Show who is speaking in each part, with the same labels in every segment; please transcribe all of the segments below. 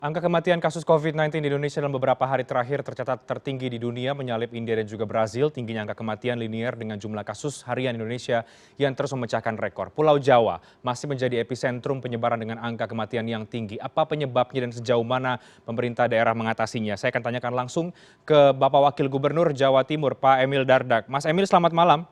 Speaker 1: Angka kematian kasus COVID-19 di Indonesia dalam beberapa hari terakhir tercatat tertinggi di dunia, menyalip India dan juga Brazil. Tingginya angka kematian linier dengan jumlah kasus harian Indonesia yang terus memecahkan rekor. Pulau Jawa masih menjadi epicentrum penyebaran dengan angka kematian yang tinggi. Apa penyebabnya dan sejauh mana pemerintah daerah mengatasinya? Saya akan tanyakan langsung ke Bapak Wakil Gubernur Jawa Timur, Pak Emil Dardak. Mas Emil, selamat malam.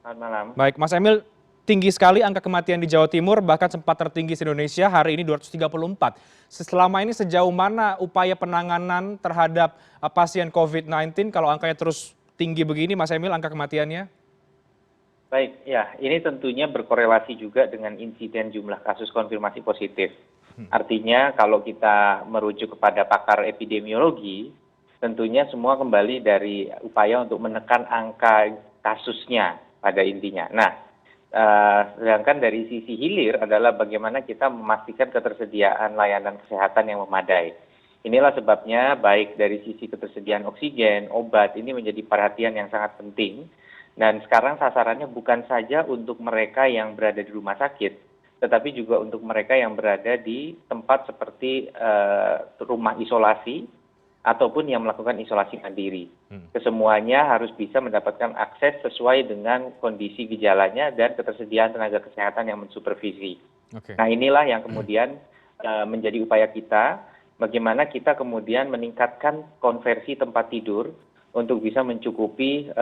Speaker 2: Selamat malam.
Speaker 1: Baik, Mas Emil, tinggi sekali angka kematian di Jawa Timur, bahkan sempat tertinggi di Indonesia, hari ini 234. Selama ini sejauh mana upaya penanganan terhadap pasien COVID-19 kalau angkanya terus tinggi begini, Mas Emil, angka kematiannya?
Speaker 2: Baik, ya ini tentunya berkorelasi juga dengan insiden jumlah kasus konfirmasi positif. Artinya kalau kita merujuk kepada pakar epidemiologi, tentunya semua kembali dari upaya untuk menekan angka kasusnya pada intinya. Nah, sedangkan dari sisi hilir adalah bagaimana kita memastikan ketersediaan layanan kesehatan yang memadai. Inilah sebabnya baik dari sisi ketersediaan oksigen, obat, ini menjadi perhatian yang sangat penting. Dan sekarang sasarannya bukan saja untuk mereka yang berada di rumah sakit, tetapi juga untuk mereka yang berada di tempat seperti rumah isolasi ataupun yang melakukan isolasi mandiri. Kesemuanya harus bisa mendapatkan akses sesuai dengan kondisi gejalanya dan ketersediaan tenaga kesehatan yang mensupervisi.
Speaker 1: Oke.
Speaker 2: Nah, inilah yang kemudian menjadi upaya kita, bagaimana kita kemudian meningkatkan konversi tempat tidur untuk bisa mencukupi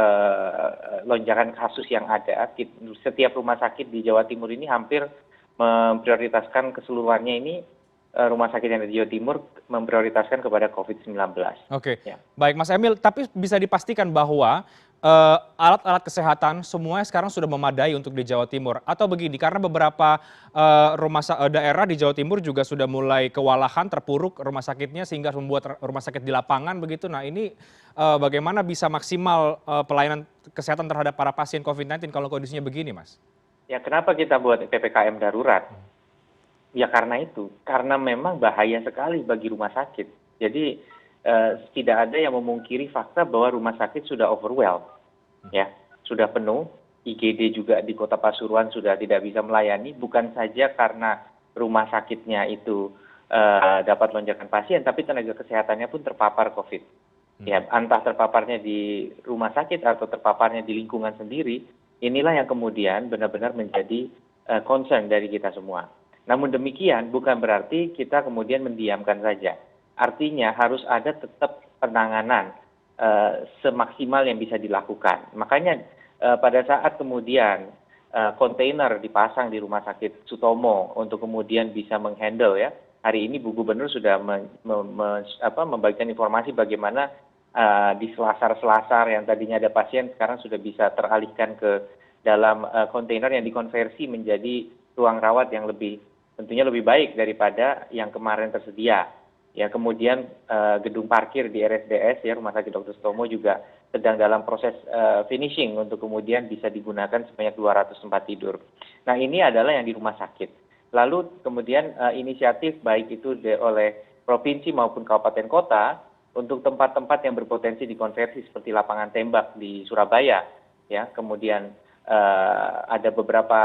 Speaker 2: lonjakan kasus yang ada. Setiap rumah sakit di Jawa Timur ini hampir memprioritaskan keseluruhannya ini, rumah sakit yang ada di Jawa Timur memprioritaskan kepada COVID-19.
Speaker 1: Oke,
Speaker 2: Ya.
Speaker 1: baik Mas Emil, tapi bisa dipastikan bahwa alat-alat kesehatan semuanya sekarang sudah memadai untuk di Jawa Timur, atau begini, karena beberapa daerah di Jawa Timur juga sudah mulai kewalahan, terpuruk rumah sakitnya sehingga membuat rumah sakit di lapangan begitu. Nah ini bagaimana bisa maksimal pelayanan kesehatan terhadap para pasien COVID-19 kalau kondisinya begini, Mas?
Speaker 2: Ya, kenapa kita buat PPKM darurat? Ya karena itu, karena memang bahaya sekali bagi rumah sakit. Jadi tidak ada yang memungkiri fakta bahwa rumah sakit sudah overwhelmed, ya, sudah penuh. IGD juga di Kota Pasuruan sudah tidak bisa melayani, bukan saja karena rumah sakitnya itu dapat lonjakan pasien, tapi tenaga kesehatannya pun terpapar COVID. Ya, entah terpaparnya di rumah sakit atau terpaparnya di lingkungan sendiri, inilah yang kemudian benar-benar menjadi concern dari kita semua. Namun demikian bukan berarti kita kemudian mendiamkan saja. Artinya harus ada tetap penanganan semaksimal yang bisa dilakukan. Makanya pada saat kemudian kontainer dipasang di Rumah Sakit Sutomo untuk kemudian bisa menghandle, ya. Hari ini Bu Gubernur sudah membagikan informasi bagaimana di selasar-selasar yang tadinya ada pasien sekarang sudah bisa teralihkan ke dalam kontainer yang dikonversi menjadi ruang rawat yang tentunya lebih baik daripada yang kemarin tersedia. Ya, kemudian gedung parkir di RSDS, ya, Rumah Sakit Dr. Sutomo juga sedang dalam proses finishing untuk kemudian bisa digunakan sebanyak 200 tempat tidur. Nah, ini adalah yang di rumah sakit. Lalu kemudian inisiatif baik itu oleh provinsi maupun kabupaten kota untuk tempat-tempat yang berpotensi dikonversi seperti lapangan tembak di Surabaya, ya, kemudian ada beberapa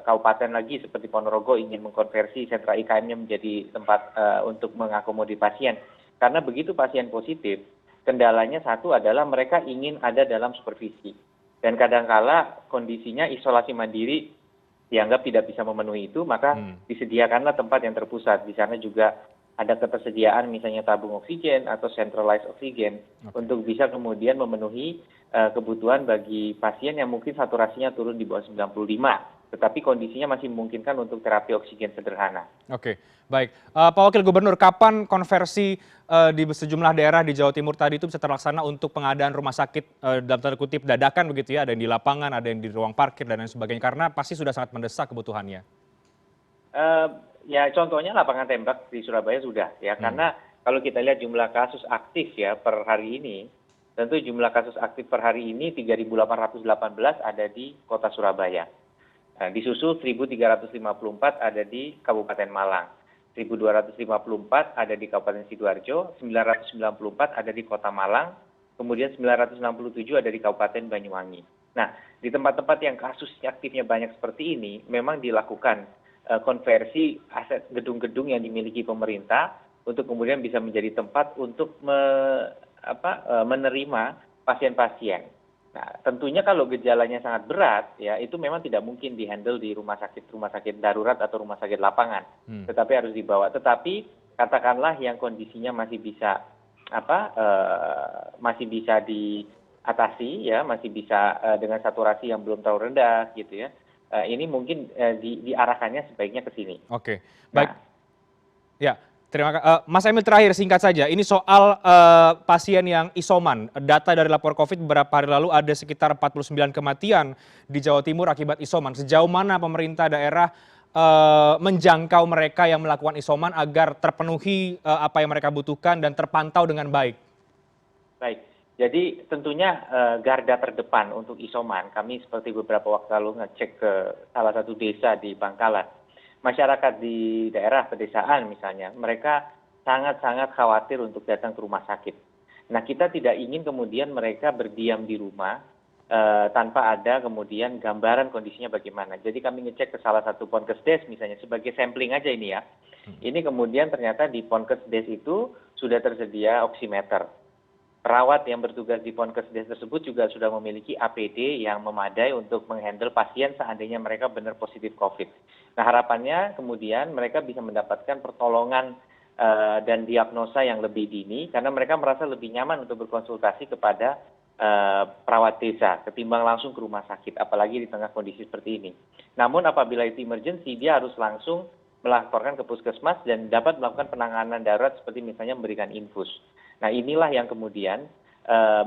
Speaker 2: kabupaten lagi seperti Ponorogo ingin mengkonversi sentra IKM-nya menjadi tempat untuk mengakomodir pasien. Karena begitu pasien positif, kendalanya satu adalah mereka ingin ada dalam supervisi. Dan kadangkala kondisinya isolasi mandiri dianggap tidak bisa memenuhi itu, maka disediakanlah tempat yang terpusat. Di sana juga ada ketersediaan misalnya tabung oksigen atau centralized oksigen untuk bisa kemudian memenuhi kebutuhan bagi pasien yang mungkin saturasinya turun di bawah 95, tetapi kondisinya masih memungkinkan untuk terapi oksigen sederhana.
Speaker 1: Oke, baik. Pak Wakil Gubernur, kapan konversi di sejumlah daerah di Jawa Timur tadi itu bisa terlaksana untuk pengadaan rumah sakit dalam tanda kutip dadakan begitu, ya? Ada yang di lapangan, ada yang di ruang parkir dan lain sebagainya, karena pasti sudah sangat mendesak kebutuhannya.
Speaker 2: Ya, contohnya lapangan tembak di Surabaya sudah, ya, karena kalau kita lihat jumlah kasus aktif, ya, per hari ini, tentu jumlah kasus aktif per hari ini 3.818 ada di Kota Surabaya. Disusul 1.354 ada di Kabupaten Malang, 1.254 ada di Kabupaten Sidoarjo, 994 ada di Kota Malang, kemudian 967 ada di Kabupaten Banyuwangi. Nah, di tempat-tempat yang kasus aktifnya banyak seperti ini, memang dilakukan konversi aset gedung-gedung yang dimiliki pemerintah untuk kemudian bisa menjadi tempat untuk menerima pasien-pasien. Nah, tentunya kalau gejalanya sangat berat, ya itu memang tidak mungkin dihandle di rumah sakit darurat atau rumah sakit lapangan, tetapi harus dibawa. Tetapi katakanlah yang kondisinya masih bisa diatasi, ya masih bisa dengan saturasi yang belum terlalu rendah, gitu ya. Ini mungkin diarahkannya sebaiknya ke sini.
Speaker 1: Oke, baik.
Speaker 2: Nah,
Speaker 1: Ya, terima kasih. Mas Emil, terakhir singkat saja. Ini soal pasien yang isoman. Data dari lapor COVID beberapa hari lalu ada sekitar 49 kematian di Jawa Timur akibat isoman. Sejauh mana pemerintah daerah menjangkau mereka yang melakukan isoman agar terpenuhi apa yang mereka butuhkan dan terpantau dengan baik?
Speaker 2: baik. Jadi tentunya garda terdepan untuk isoman, kami seperti beberapa waktu lalu ngecek ke salah satu desa di Bangkalan. Masyarakat di daerah pedesaan misalnya, mereka sangat-sangat khawatir untuk datang ke rumah sakit. Nah, kita tidak ingin kemudian mereka berdiam di rumah tanpa ada kemudian gambaran kondisinya bagaimana. Jadi kami ngecek ke salah satu Ponkesdes misalnya, sebagai sampling aja ini ya. Ini kemudian ternyata di Ponkesdes itu sudah tersedia oximeter. Perawat yang bertugas di Ponkesdes tersebut juga sudah memiliki APD yang memadai untuk menghandle pasien seandainya mereka benar positif COVID. Nah, harapannya kemudian mereka bisa mendapatkan pertolongan dan diagnosa yang lebih dini karena mereka merasa lebih nyaman untuk berkonsultasi kepada perawat desa ketimbang langsung ke rumah sakit, apalagi di tengah kondisi seperti ini. Namun apabila itu emergency, dia harus langsung melaporkan ke puskesmas dan dapat melakukan penanganan darurat seperti misalnya memberikan infus. Nah, inilah yang kemudian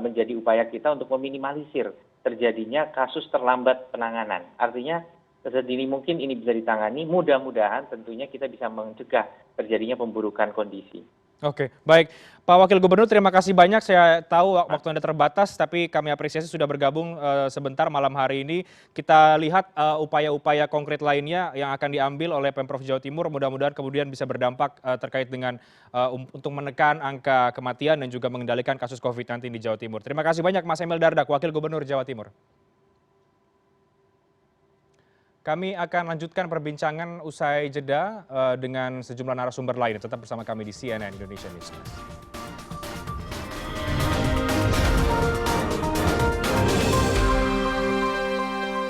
Speaker 2: menjadi upaya kita untuk meminimalisir terjadinya kasus terlambat penanganan. Artinya sedini mungkin ini bisa ditangani, mudah-mudahan tentunya kita bisa mencegah terjadinya pemburukan kondisi.
Speaker 1: Oke, baik. Pak Wakil Gubernur, terima kasih banyak. Saya tahu waktu Anda terbatas, tapi kami apresiasi sudah bergabung sebentar malam hari ini. Kita lihat upaya-upaya konkret lainnya yang akan diambil oleh Pemprov Jawa Timur. Mudah-mudahan kemudian bisa berdampak terkait dengan untuk menekan angka kematian dan juga mengendalikan kasus COVID-19 di Jawa Timur. Terima kasih banyak Mas Emil Dardak, Wakil Gubernur Jawa Timur. Kami akan lanjutkan perbincangan usai jeda dengan sejumlah narasumber lain. Tetap bersama kami di CNN Indonesia Newscast.